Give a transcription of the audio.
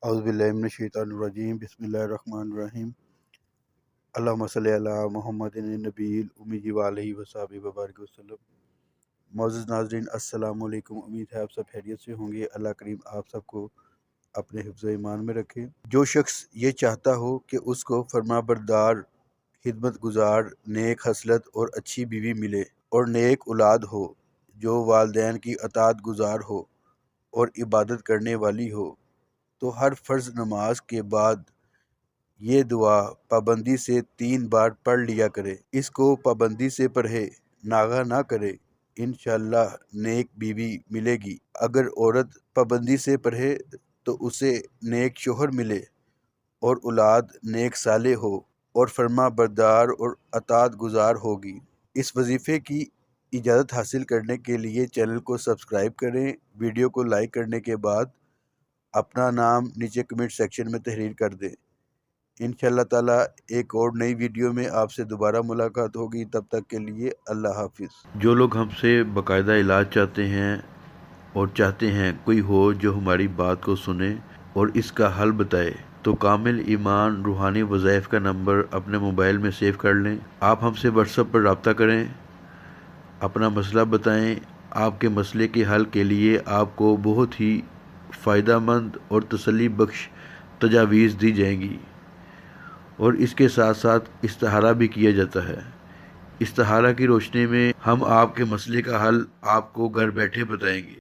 اعوذ باللہ من الشیطان الرجیم بسم اللہ الرحمن الرحیم اللہم صلی علی محمد النبی الامی وعلیہ وصحبہ وبارک وسلم۔ معزز ناظرین السلام علیکم، امید ہے آپ سب خیریت سے ہوں گے۔ اللہ کریم آپ سب کو اپنے حفظ و ایمان میں رکھے۔ جو شخص یہ چاہتا ہو کہ اس کو فرما بردار، خدمت گزار، نیک خصلت اور اچھی بیوی ملے اور نیک اولاد ہو جو والدین کی اطاعت گزار ہو اور عبادت کرنے والی ہو، تو ہر فرض نماز کے بعد یہ دعا پابندی سے 3 بار پڑھ لیا کرے۔ اس کو پابندی سے پڑھے، ناغہ نہ کرے، انشاءاللہ نیک بیوی ملے گی۔ اگر عورت پابندی سے پڑھے تو اسے نیک شوہر ملے اور اولاد نیک صالح ہو اور فرما بردار اور اطاعت گزار ہوگی۔ اس وظیفے کی اجازت حاصل کرنے کے لیے چینل کو سبسکرائب کریں۔ ویڈیو کو لائک کرنے کے بعد اپنا نام نیچے کمنٹ سیکشن میں تحریر کر دیں۔ انشاءاللہ تعالی ایک اور نئی ویڈیو میں آپ سے دوبارہ ملاقات ہوگی، تب تک کے لیے اللہ حافظ۔ جو لوگ ہم سے باقاعدہ علاج چاہتے ہیں اور چاہتے ہیں کوئی ہو جو ہماری بات کو سنے اور اس کا حل بتائے، تو کامل ایمان روحانی وظائف کا نمبر اپنے موبائل میں سیو کر لیں۔ آپ ہم سے واٹس ایپ پر رابطہ کریں، اپنا مسئلہ بتائیں۔ آپ کے مسئلے کے حل کے لیے آپ کو بہت ہی فائدہ مند اور تسلی بخش تجاویز دی جائیں گی، اور اس کے ساتھ ساتھ استخارہ بھی کیا جاتا ہے۔ استخارہ کی روشنی میں ہم آپ کے مسئلے کا حل آپ کو گھر بیٹھے بتائیں گے۔